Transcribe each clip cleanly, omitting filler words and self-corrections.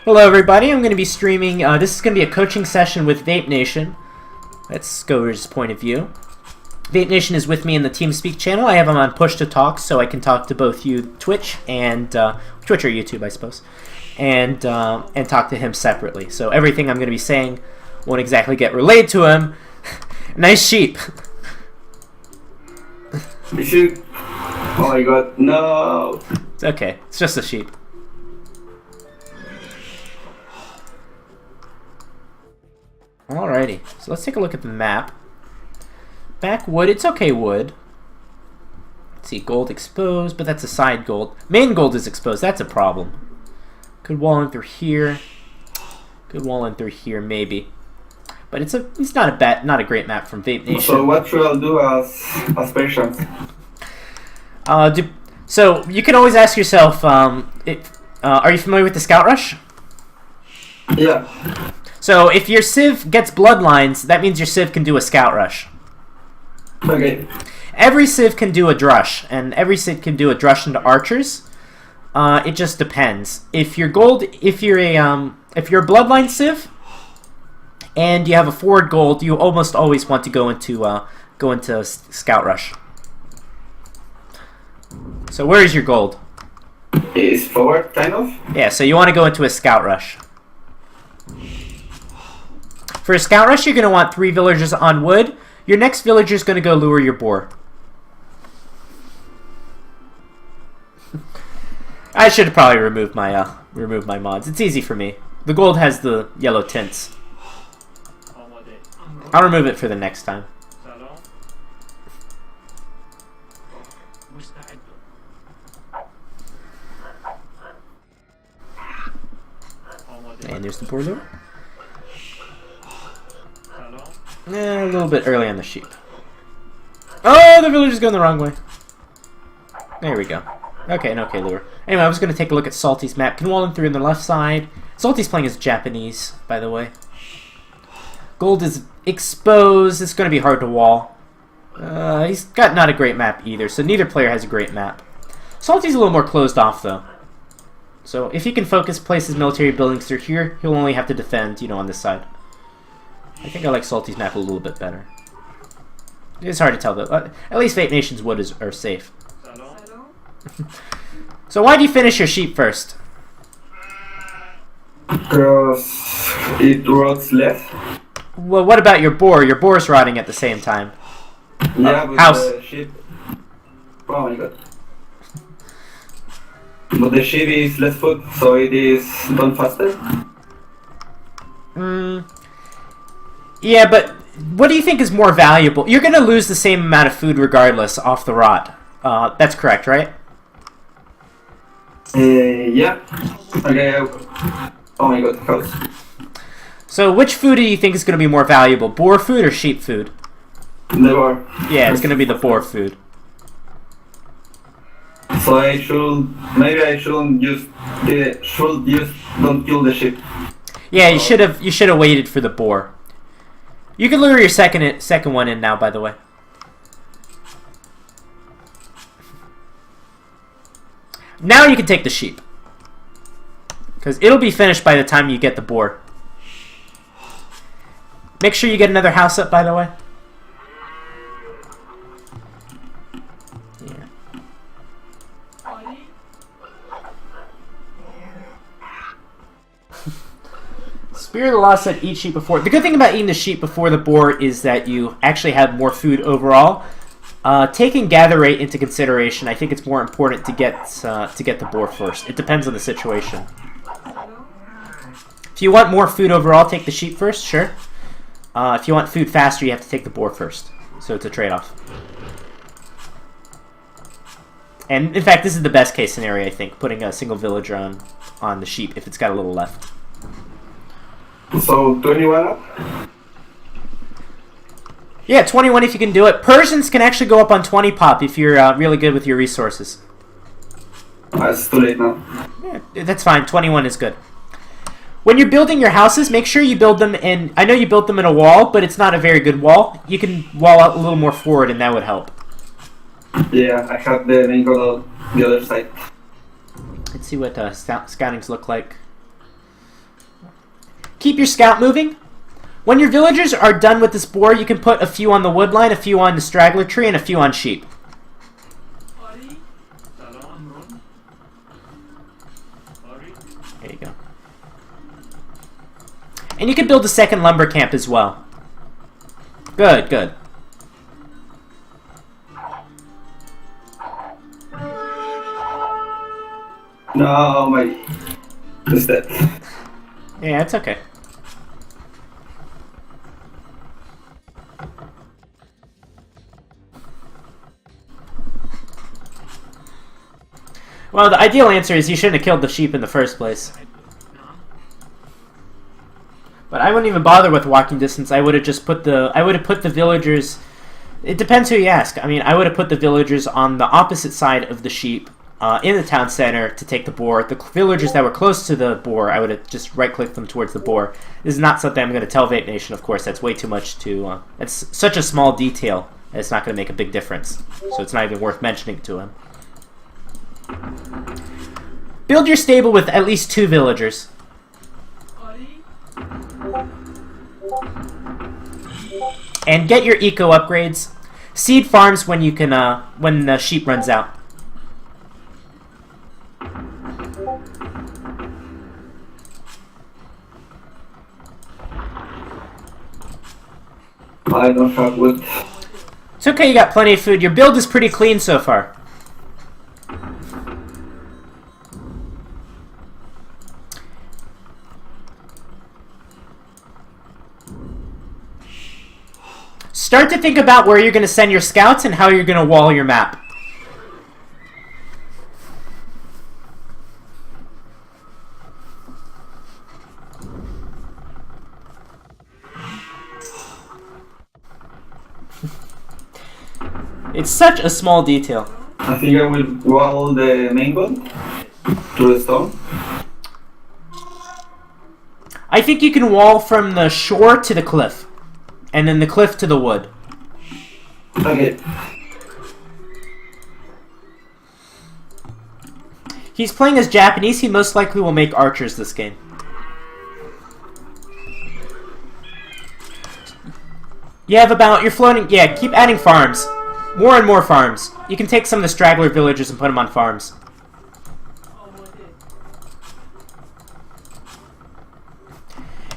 Hello everybody, I'm going to be streaming, this is going to be a coaching session with Vapenation. That's Scour's point of view. Vapenation is with me in the TeamSpeak channel. I have him on push to talk, so I can talk to both you, Twitch, and Twitch or YouTube, I suppose, and talk to him separately. So everything I'm going to be saying won't exactly get relayed to him. Nice sheep. Sheep. Oh my god, no. It's okay, it's just a sheep. Alrighty, so let's take a look at the map. Backwood, it's okay wood. Let's see, gold exposed, but that's a side gold. Main gold is exposed, that's a problem. Could wall in through here. Could wall in through here, maybe. But it's not a great map from Vapenation. So what should I do as Persian? So you can always ask yourself, are you familiar with the Scout Rush? Yeah. So if your Civ gets Bloodlines, that means your Civ can do a Scout Rush. Okay. Every Civ can do a Drush, and every Civ can do a Drush into Archers. It just depends. If you're a Bloodline Civ, and you have a forward gold, you almost always want to go into Scout Rush. So where is your gold? Is forward, kind of? Yeah, so you want to go into a Scout Rush. For a Scout Rush, you're going to want 3 villagers on wood. Your next villager is going to go lure your boar. I should have probably removed my mods. It's easy for me. The gold has the yellow tints. I'll remove it for the next time. And there's the boar lure. A little bit early on the sheep. Oh, the villager's going the wrong way. There we go. Okay, an okay lure. Anyway, I was going to take a look at Salty's map. Can wall him through on the left side. Salty's playing as Japanese, by the way. Gold is exposed. It's going to be hard to wall. He's got not a great map either, so neither player has a great map. Salty's a little more closed off, though. So if he can place his military buildings through here, he'll only have to defend, on this side. I think I like Salty's map a little bit better. It's hard to tell, though. At least Vapenation's wood are safe. So why do you finish your sheep first? Because it rots left. Well, what about your boar? Your boar's rotting at the same time. Yeah, but House. the sheep... Oh my god. But the sheep is less food, so it is done faster. Yeah, but what do you think is more valuable? You're going to lose the same amount of food regardless off the rot. That's correct, right? Yeah. Okay. Oh my god, house. So which food do you think is going to be more valuable? Boar food or sheep food? The boar. Yeah, it's going to be the boar food. So maybe I shouldn't don't kill the sheep. Yeah, you should have waited for the boar. You can lure your second one in now, by the way. Now you can take the sheep. Because it'll be finished by the time you get the boar. Make sure you get another house up, by the way. Yeah. Spear of the Law said eat sheep before. The good thing about eating the sheep before the boar is that you actually have more food overall. Taking gather rate into consideration, I think it's more important to get the boar first. It depends on the situation. If you want more food overall, take the sheep first, sure. If you want food faster, you have to take the boar first. So it's a trade-off. And in fact, this is the best case scenario, I think, putting a single villager on the sheep if it's got a little left. So 21 up? Yeah, 21 if you can do it. Persians can actually go up on 20 pop if you're really good with your resources. It's too late now. Yeah, that's fine. 21 is good. When you're building your houses, make sure you build them in... I know you built them in a wall, but it's not a very good wall. You can wall out a little more forward, and that would help. Yeah, I have the main road on the other side. Let's see what scoutings look like. Keep your scout moving. When your villagers are done with this boar, you can put a few on the wood line, a few on the straggler tree, and a few on sheep. There you go. And you can build a second lumber camp as well. Good, good. No, my mistake. Yeah, it's okay. Well, the ideal answer is you shouldn't have killed the sheep in the first place. But I wouldn't even bother with walking distance. I would have just put the villagers... It depends who you ask. I mean, I would have put the villagers on the opposite side of the sheep in the town center to take the boar. The villagers that were close to the boar, I would have just right-clicked them towards the boar. This is not something I'm going to tell Vapenation, of course. That's way too much to... It's such a small detail that it's not going to make a big difference. So it's not even worth mentioning to him. Build your stable with at least 2 villagers. And get your eco upgrades. Seed farms when you can, when the sheep runs out. I don't have wood. It's okay, you got plenty of food. Your build is pretty clean so far. Start to think about where you're going to send your scouts and how you're going to wall your map. It's such a small detail. I think I will wall the main one to the stone. I think you can wall from the shore to the cliff. And then the cliff to the wood. Okay. He's playing as Japanese. He most likely will make archers this game. You have about... You're floating... Yeah, keep adding farms. More and more farms. You can take some of the straggler villagers and put them on farms.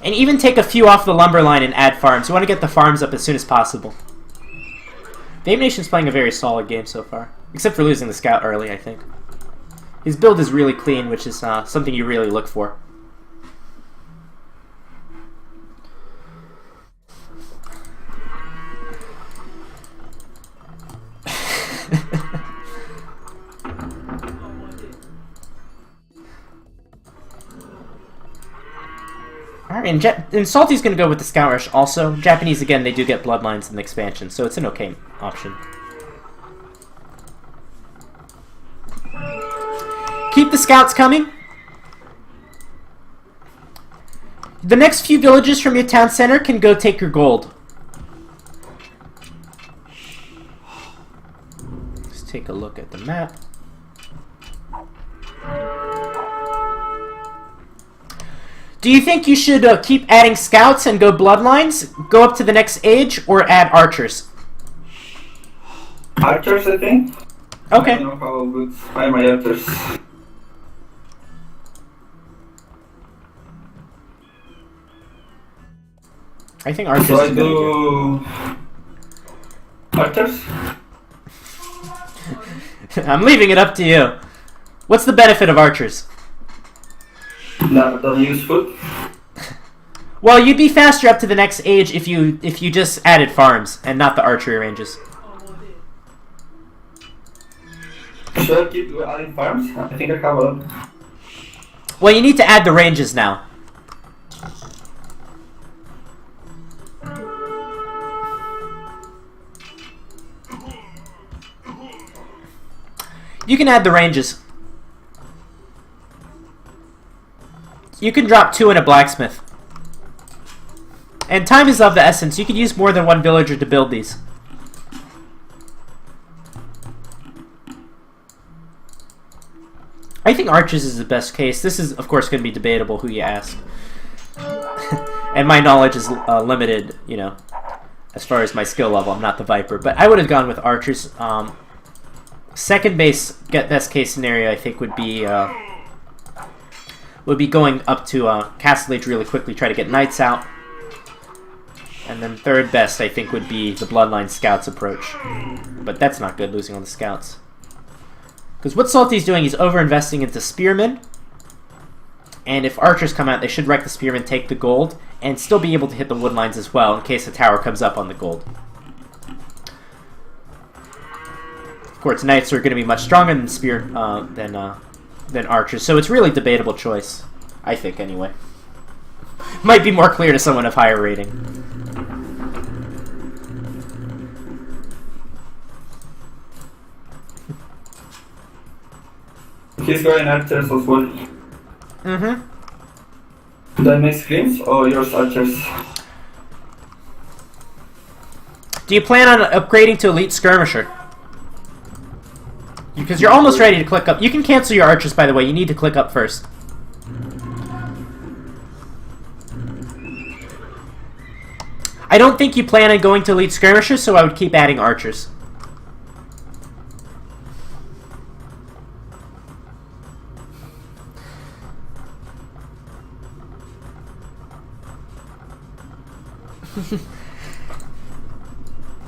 And even take a few off the lumber line and add farms. You want to get the farms up as soon as possible. Vapenation's playing a very solid game so far. Except for losing the scout early, I think. His build is really clean, which is something you really look for. Alright, and Salty's going to go with the Scout Rush also. Japanese, again, they do get Bloodlines in the expansion, so it's an okay option. Keep the Scouts coming. The next few villages from your town center can go take your gold. Let's take a look at the map. Do you think you should keep adding scouts and go bloodlines, go up to the next age, or add archers? Archers, I think. Okay. I don't know how good are my archers. I think archers So I is do archers. I'm leaving it up to you. What's the benefit of archers? No, don't use food. Well, you'd be faster up to the next age if you just added farms and not the archery ranges. Should I keep adding farms? I think I have a lot. Well, you need to add the ranges now. You can add the ranges. You can drop 2 in a blacksmith. And time is of the essence. You could use more than 1 villager to build these. I think archers is the best case. This is, of course, going to be debatable who you ask. And my knowledge is limited, you know, as far as my skill level. I'm not the Viper. But I would have gone with archers. Second best case scenario, I think, would be going up to Castle Age really quickly, try to get knights out. And then third best, I think, would be the Bloodline Scouts approach. But that's not good, losing on the Scouts. Because what Salty's doing, he's over-investing into Spearmen. And if archers come out, they should wreck the Spearmen, take the gold, and still be able to hit the wood lines as well, in case the tower comes up on the gold. Of course, knights are going to be much stronger than than archers, so it's really a debatable choice, I think, anyway. Might be more clear to someone of higher rating. He's going archers as well. Mm-hmm. Do I make screams or yours archers? Do you plan on upgrading to Elite Skirmisher? Because you're almost ready to click up. You can cancel your archers, by the way. You need to click up first. I don't think you plan on going to Elite Skirmisher, so I would keep adding archers.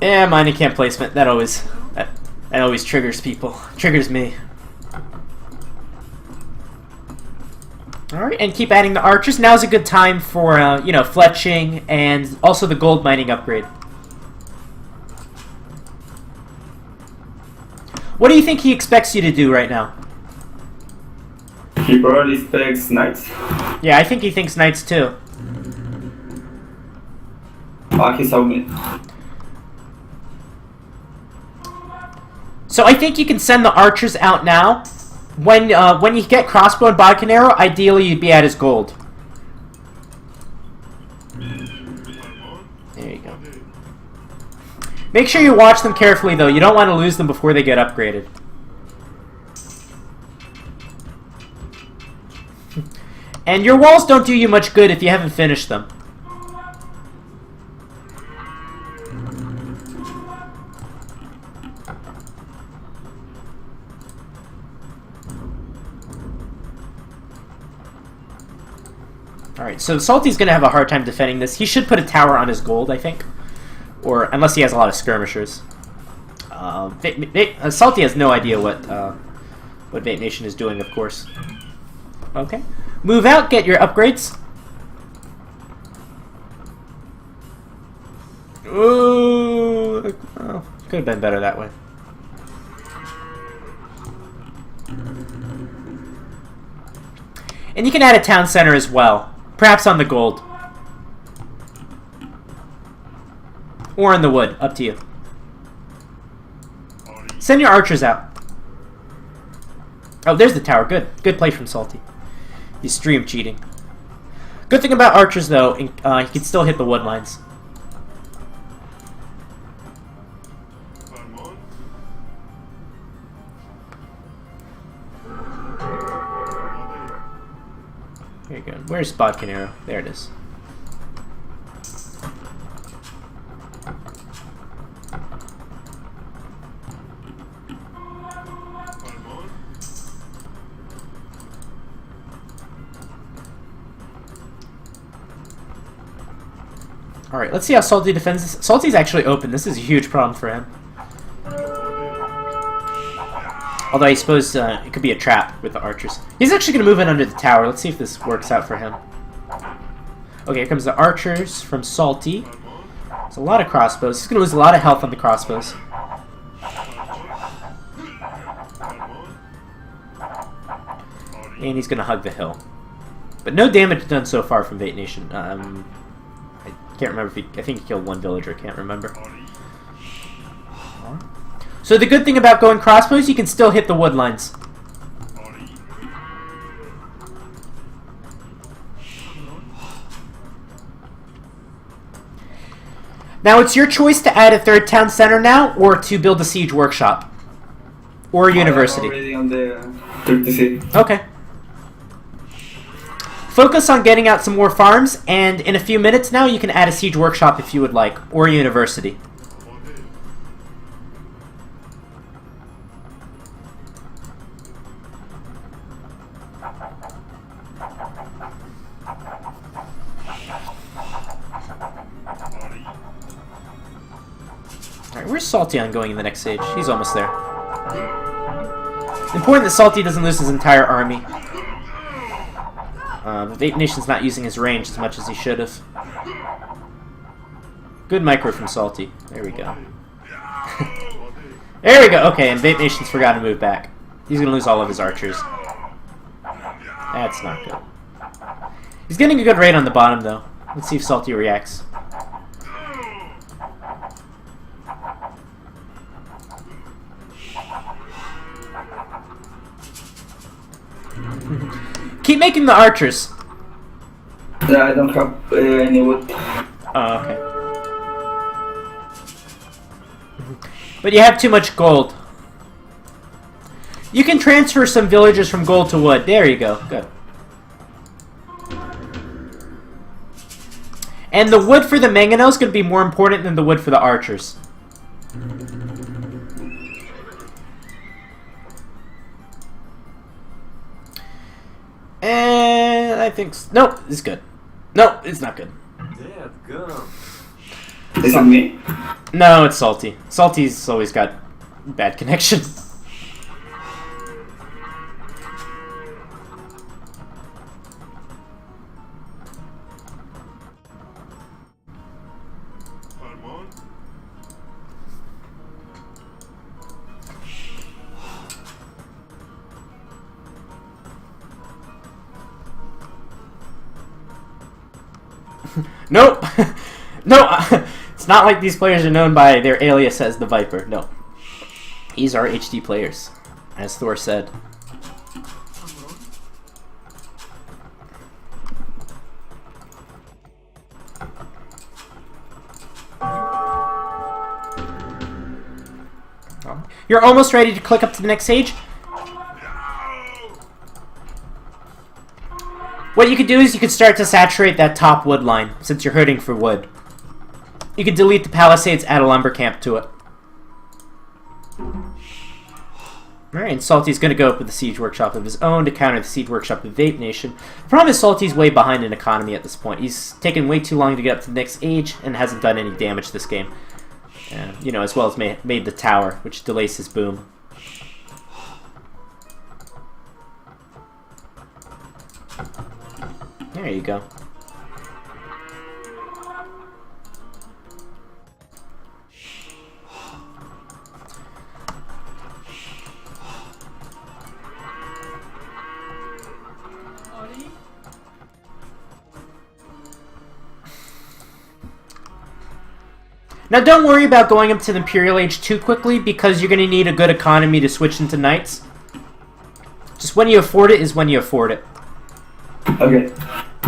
Yeah, mining camp placement. That always triggers people. Triggers me. Alright, and keep adding the archers. Now's a good time for, you know, fletching and also the gold mining upgrade. What do you think he expects you to do right now? He probably expects knights. Yeah, I think he thinks knights too. He saw me. So I think you can send the archers out now. When you get crossbow and bodkin arrow, ideally you'd be at his gold. There you go. Make sure you watch them carefully, though. You don't want to lose them before they get upgraded. And your walls don't do you much good if you haven't finished them. Alright, so Salty's going to have a hard time defending this. He should put a tower on his gold, I think. Or, unless he has a lot of skirmishers. Salty has no idea what Vapenation is doing, of course. Okay. Move out, get your upgrades. Ooh, oh, could have been better that way. And you can add a town center as well. Perhaps on the gold. Or in the wood. Up to you. Send your archers out. Oh, there's the tower. Good. Good play from Salty. He's stream cheating. Good thing about archers, though, he can still hit the wood lines. Very good. Where's Bodkin Arrow? There it is. Alright, let's see how Salty defends this. Salty's actually open. This is a huge problem for him. Although I suppose it could be a trap with the archers. He's actually going to move in under the tower. Let's see if this works out for him. Okay, here comes the archers from Salty. There's a lot of crossbows. He's going to lose a lot of health on the crossbows. And he's going to hug the hill. But no damage done so far from Vapenation. I can't remember if he... I think he killed one villager. I can't remember. So the good thing about going crossbows, you can still hit the wood lines. Now it's your choice to add a third town center now, or to build a siege workshop. Or a university. I'm already on the 36. Okay. Focus on getting out some more farms, and in a few minutes now you can add a siege workshop if you would like, or a university. Alright, where's Salty on going in the next stage? He's almost there. Important that Salty doesn't lose his entire army. Vapenation's not using his range as much as he should have. Good micro from Salty. There we go. There we go! Okay, and Vapenation's forgotten to move back. He's gonna lose all of his archers. That's not good. He's getting a good raid on the bottom, though. Let's see if Salty reacts. Keep making the archers. Yeah, I don't have any wood. Oh, okay. But you have too much gold. You can transfer some villagers from gold to wood. There you go. Good. And the wood for the mangonel is going to be more important than the wood for the archers. And I think... Nope, it's good. Nope, it's not good. Yeah, go. Is it me? No, it's Salty. Salty's always got bad connection. Nope! No! It's not like these players are known by their alias as the Viper. No. These are HD players, as Thor said. You're almost ready to click up to the next stage. What you could do is you could start to saturate that top wood line, since you're hurting for wood. You could delete the palisades, add a lumber camp to it. Alright, and Salty's going to go up with the siege workshop of his own to counter the siege workshop of Vapenation. The problem is Salty's way behind in economy at this point. He's taken way too long to get up to the next age and hasn't done any damage this game. You know, as well as made the tower, which delays his boom. There you go. Now don't worry about going up to the Imperial Age too quickly, because you're going to need a good economy to switch into Knights. Just when you afford it is when you afford it. Okay.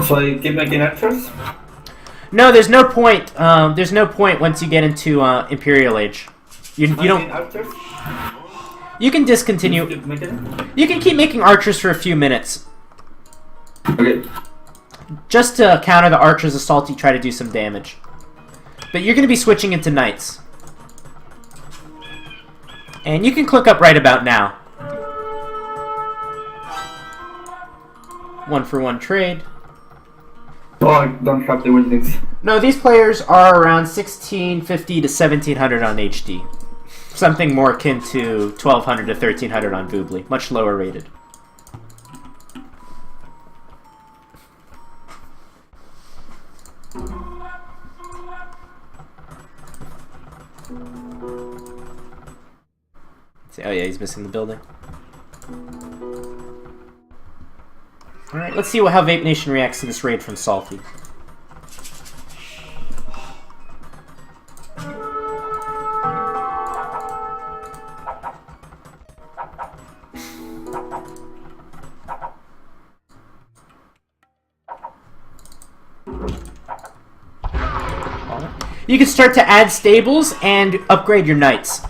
So I keep making archers? No, there's no point. There's no point once you get into Imperial Age. You don't. Archers? You can discontinue. You can keep making archers for a few minutes. Okay. Just to counter the archers of Salty, try to do some damage. But you're going to be switching into Knights. And you can click up right about now. 1-for-1 trade. Oh, I don't have the buildings. No, these players are around 1650 to 1700 on HD. Something more akin to 1200 to 1300 on Voobly. Much lower rated. Oh yeah, he's missing the building. Alright, let's see how Vapenation reacts to this raid from Salty. you can start to add stables and upgrade your knights.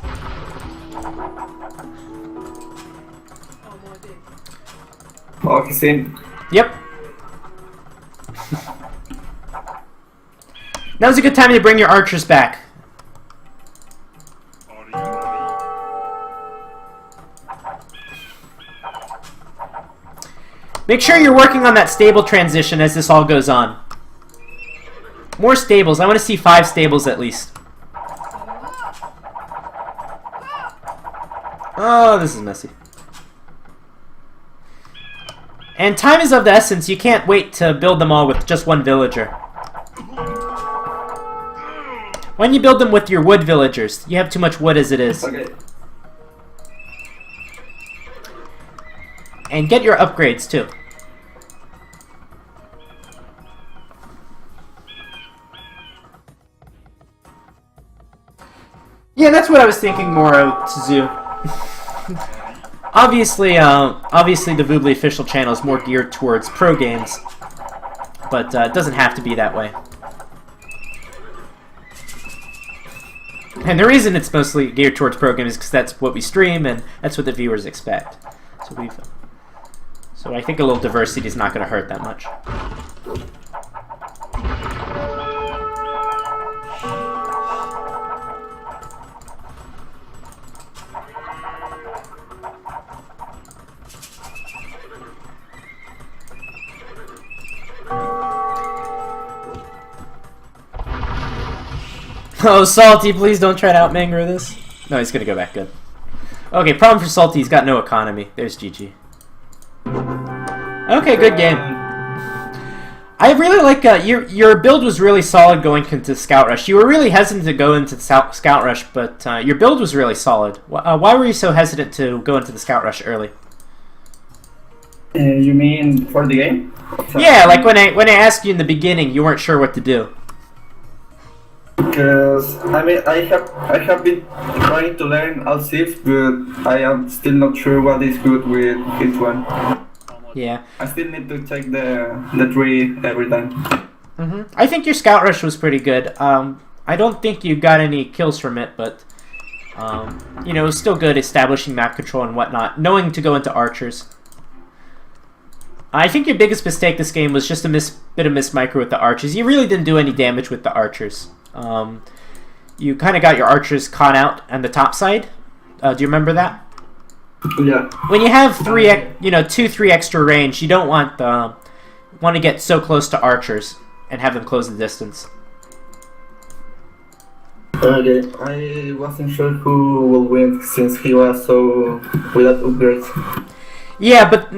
Okay, same. Yep. Now's a good time to bring your archers back. Make sure you're working on that stable transition as this all goes on. More stables. I want to see 5 stables at least. Oh, this is messy. And time is of the essence. You can't wait to build them all with just one villager. When you build them with your wood villagers, you have too much wood as it is. Okay. And get your upgrades too. Yeah, that's what I was thinking more of, Tzu. Obviously the Voobly official channel is more geared towards pro games, but it doesn't have to be that way. And the reason it's mostly geared towards pro games is because that's what we stream and that's what the viewers expect. So I think a little diversity is not going to hurt that much. Oh, Salty, please don't try to outmanger this. No, he's gonna go back good. Okay, problem for Salty, he's got no economy. There's GG. Okay, good game. I really like, your build was really solid going into Scout Rush. You were really hesitant to go into the Scout Rush, but your build was really solid. Why were you so hesitant to go into the Scout Rush early? You mean for the game? Yeah, like when I asked you in the beginning, you weren't sure what to do. Because I mean I have been trying to learn all shifts, but I am still not sure what is good with each one. Yeah. I still need to check the tree every time. I think your Scout Rush was pretty good. I don't think you got any kills from it, but you know, it was still good establishing map control and whatnot, knowing to go into archers. I think your biggest mistake this game was just a bit of mismicro with the archers. You really didn't do any damage with the archers. You kind of got your archers caught out on the top side. Do you remember that? Yeah. When you have 2-3 extra range, you don't want to get so close to archers and have them close the distance. Okay, I wasn't sure who will win since he was so without upgrades. Yeah, but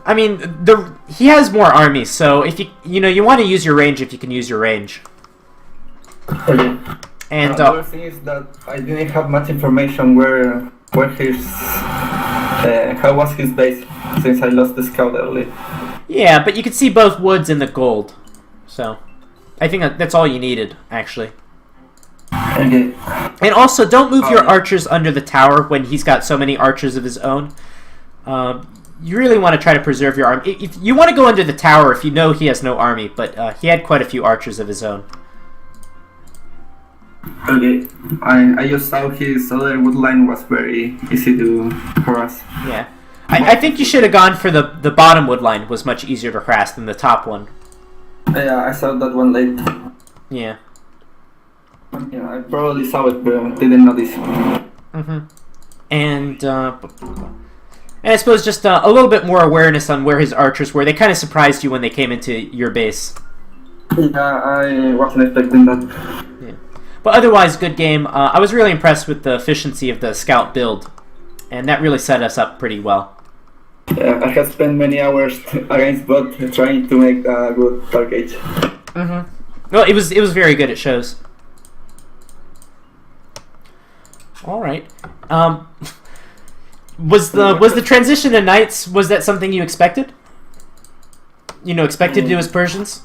I mean, he has more armies, so if you want to use your range if you can use your range. Okay. And the other thing is that I didn't have much information where his how was his base since I lost the scout early. Yeah, but you could see both woods and the gold, so I think that's all you needed actually. Okay. And also, don't move your archers under the tower when he's got so many archers of his own. You really want to try to preserve your army. If you want to go under the tower if you know he has no army, but he had quite a few archers of his own. Okay, I just saw his other wood line was very easy to harass. Yeah, I think you should have gone for the bottom wood line. Was much easier to harass than the top one. Yeah, I saw that one late. Yeah. Yeah, I probably saw it but didn't notice. And I suppose just a little bit more awareness on where his archers were. They kind of surprised you when they came into your base. Yeah, I wasn't expecting that. Yeah. But otherwise, good game. I was really impressed with the efficiency of the scout build, and that really set us up pretty well. Yeah, I have spent many hours against bot trying to make a good target. Well, it was very good. It shows. All right. Was the transition to knights, was that something you expected? Expected to do as Persians?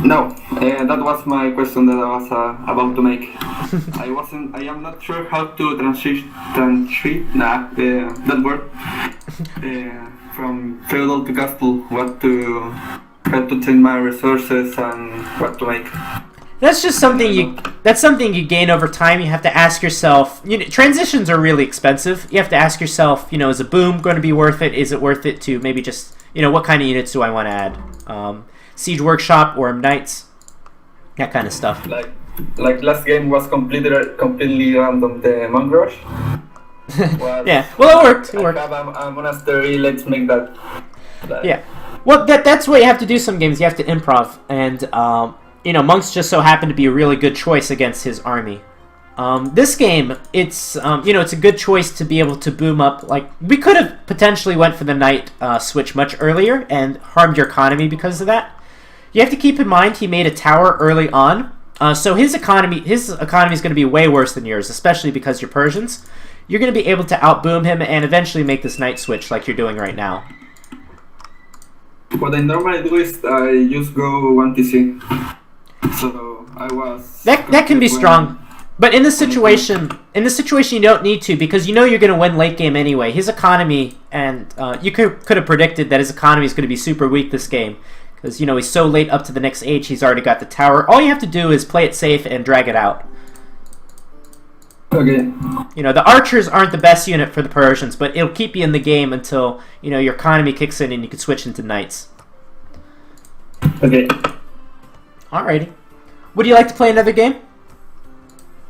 No, that was my question that I was about to make. I am not sure how to translate that word from feudal to castle. How to change my resources and what to make. That's just something you gain over time. You have to ask yourself. Transitions are really expensive. You have to ask yourself. Is a boom going to be worth it? Is it worth it to maybe just what kind of units do I want to add? Siege Workshop or Knights, that kind of stuff. Like last game was completely random. The Monk Rush. Yeah. Well, it worked. It worked. I have a monastery. Let's make that. Yeah. Well, that's what you have to do. Some games you have to improv, and monks just so happen to be a really good choice against his army. This game, it's it's a good choice to be able to boom up. Like we could have potentially went for the knight switch much earlier and harmed your economy because of that. You have to keep in mind he made a tower early on, so his economy is going to be way worse than yours, especially because you're Persians. You're going to be able to outboom him and eventually make this knight switch like you're doing right now. What I normally do is I just go 1 TC. So I was that can be strong, but in this situation you don't need to, because you're going to win late game anyway. His economy, and you could have predicted that his economy is going to be super weak this game, because he's so late up to the next age. He's already got the tower. All you have to do is play it safe and drag it out. Okay. The archers aren't the best unit for the Persians, but it'll keep you in the game until your economy kicks in and you can switch into knights. Okay. Alrighty. Would you like to play another game?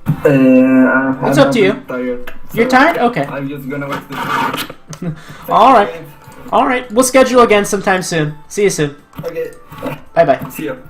It's up to you. Tired, You're tired? Okay. I'm just gonna watch this. Alright. Alright. We'll schedule again sometime soon. See you soon. Okay. Bye-bye. See you.